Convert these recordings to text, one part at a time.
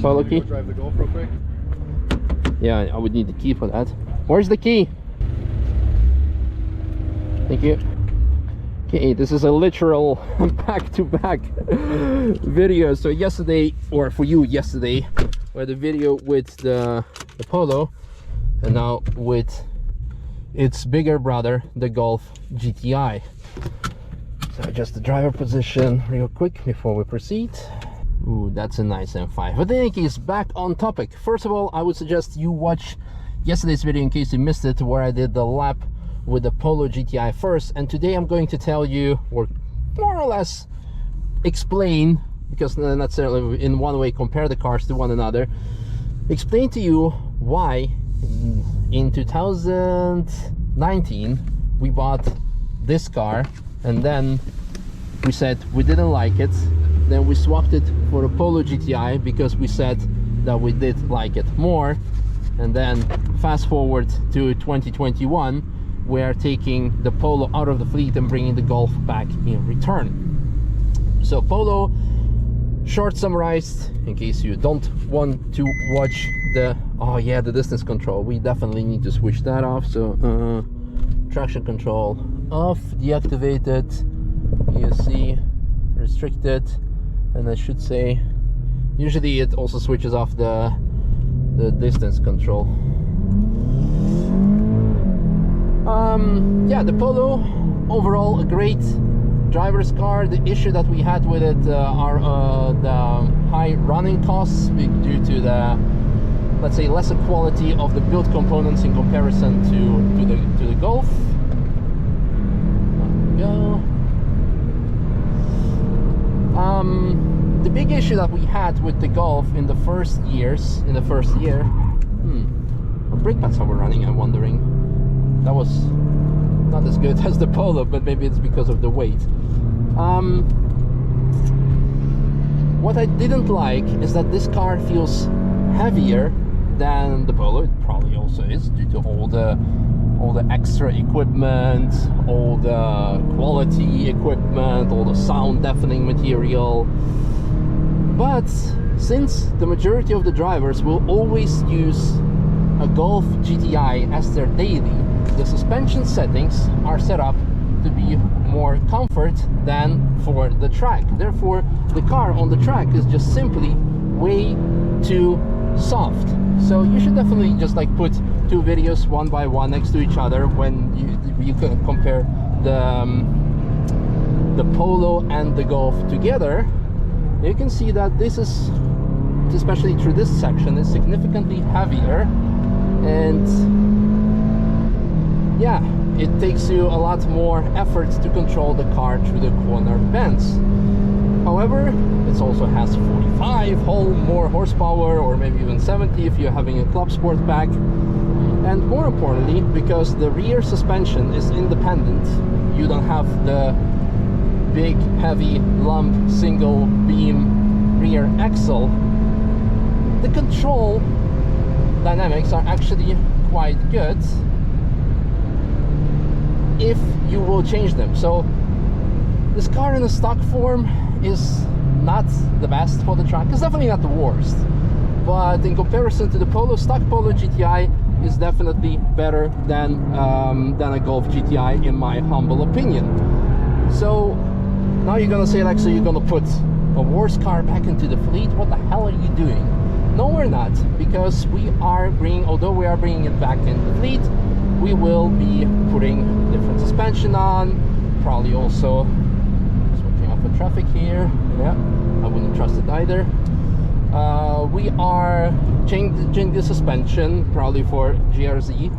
Polo key? Go drive the Golf real quick? Yeah, I would need the key for that. Where's the key? Thank you. Okay, this is a literal back-to-back video. So yesterday, or for you yesterday, we had a video with the Polo, and now with its bigger brother, the Golf GTI. So adjust the driver position real quick before we proceed. Ooh, that's a nice M5. But in any case, back on topic. First of all, I would suggest you watch yesterday's video in case you missed it, where I did the lap with the Polo GTI first. And today I'm going to tell you, or more or less explain, because not necessarily in one way compare the cars to one another, explain to you why in 2019 we bought this car, and then we said we didn't like it. Then we swapped it for the Polo GTI because we said that we did like it more. And then fast forward to 2021, we are taking the Polo out of the fleet and bringing the Golf back in return. So Polo, short summarized, in case you don't want to watch the, oh yeah, the distance control. We definitely need to switch that off. So traction control off, deactivated, ESC restricted. And I should say, usually it also switches off the distance control. Yeah, the Polo, overall a great driver's car. The issue that we had with it are the high running costs due to the, let's say, lesser quality of the build components in comparison to the Golf. There we go. The big issue that we had with the Golf in the first year, our brake pads were running, I'm wondering. That was not as good as the Polo, but maybe it's because of the weight. What I didn't like is that this car feels heavier than the Polo. It probably also is due to all the extra equipment, all the quality equipment, all the sound deafening material. But since the majority of the drivers will always use a Golf GTI as their daily, the suspension settings are set up to be more comfort than for the track. Therefore, the car on the track is just simply way too soft. So you should definitely just like put two videos one by one next to each other when you can compare the Polo and the Golf together. You can see that this is, especially through this section, is significantly heavier, and yeah, it takes you a lot more effort to control the car through the corner bends. However, it also has 45 more horsepower, or maybe even 70 if you're having a club sport pack. And more importantly, because the rear suspension is independent, you don't have the big heavy lump single beam rear axle. The control dynamics are actually quite good if you will change them. So this car in a stock form is not the best for the track. It's definitely not the worst, but in comparison to the Polo, stock Polo GTI is definitely better than a Golf GTI in my humble opinion. So now you're gonna say, like, so you're gonna put a worse car back into the fleet? What the hell are you doing? No, we're not, because we are although we are bringing it back in the fleet, we will be putting different suspension on, probably also switching off the traffic here. Yeah, I wouldn't trust it either. We are changing the suspension, probably for GRZ.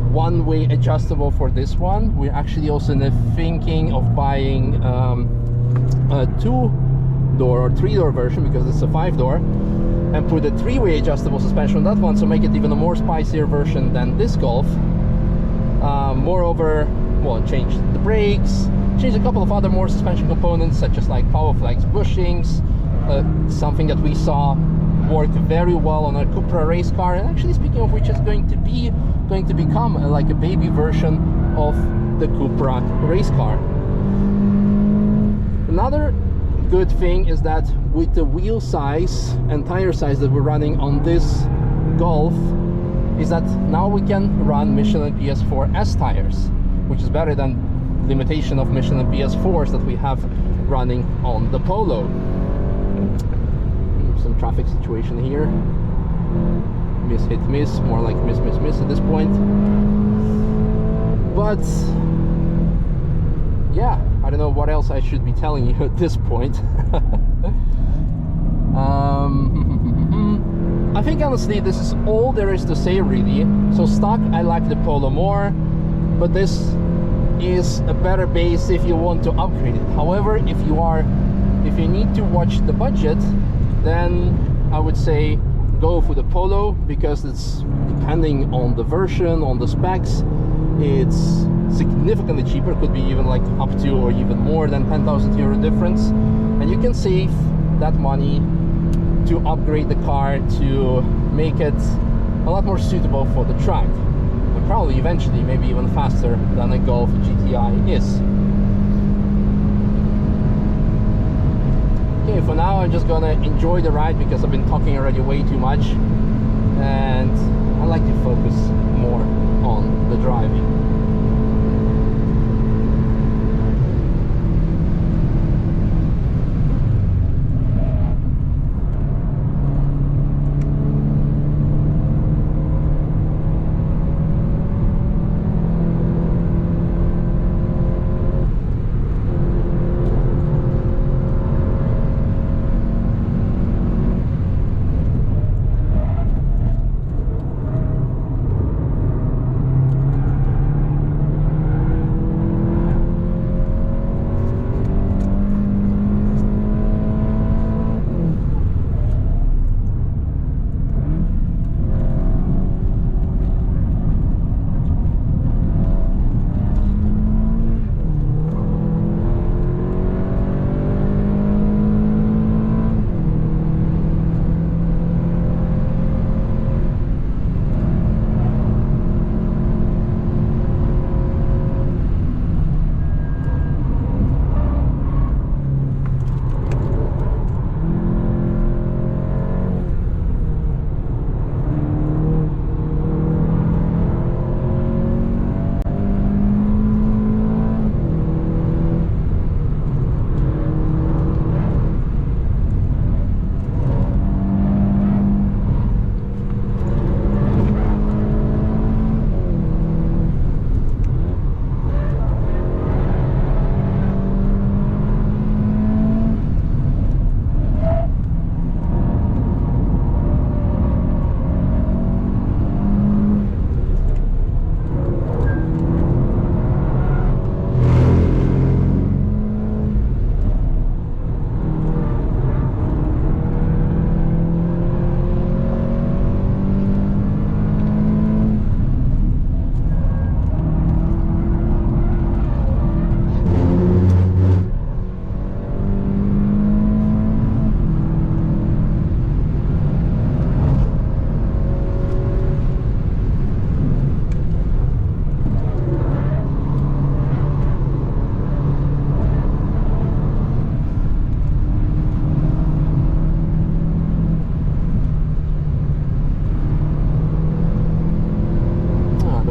One-way adjustable for this one. We're actually also thinking of buying a two-door or three-door version, because it's a five-door, and put a three-way adjustable suspension on that one, so make it even a more spicier version than this Golf. Moreover, well, change the brakes, change a couple of other more suspension components, such as like power flex bushings, something that we saw work very well on a Cupra race car, and actually, speaking of which, is going to become like a baby version of the Cupra race car. Another good thing is that with the wheel size and tire size that we're running on this Golf, is that now we can run Michelin PS4 S tires, which is better than limitation of Michelin PS4s that we have running on the Polo. Some traffic situation here. Miss hit miss, more like miss miss miss at this point. But yeah, I don't know what else I should be telling you at this point. I think honestly this is all there is to say really. So stock, I like the Polo more, but this is a better base if you want to upgrade it. However, if you need to watch the budget, then I would say go for the Polo, because it's, depending on the version, on the specs, it's significantly cheaper. Could be even like up to or even more than 10,000 euro difference, and you can save that money to upgrade the car to make it a lot more suitable for the track, and probably eventually maybe even faster than a Golf GTI is. Okay, for now I'm just gonna enjoy the ride because I've been talking already way too much, and I like to focus more on the driving.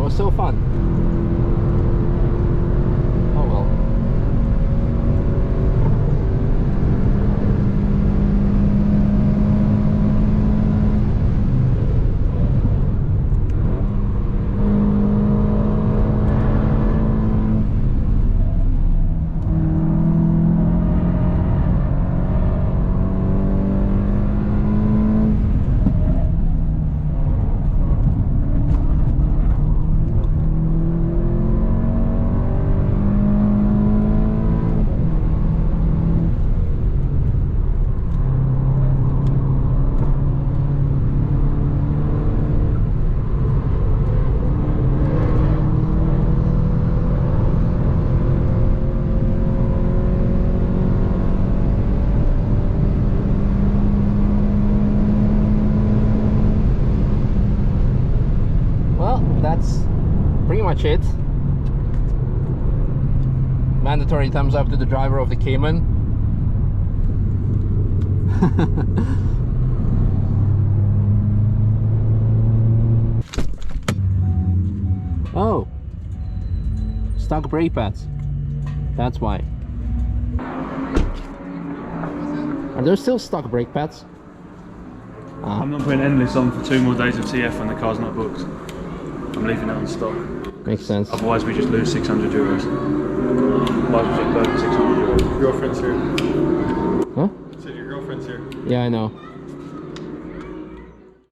So fun. Oh well. That's pretty much it. Mandatory thumbs up to the driver of the Cayman. Oh, stock brake pads. That's why. Are there still stock brake pads? I'm not putting endless on for 2 more days of TF when the car's not booked. I'm leaving it on stock. Makes sense. Otherwise we just lose 600 euros. Otherwise we just burn 600 euros. Your girlfriend's here. Huh? So your girlfriend's here. Yeah, I know.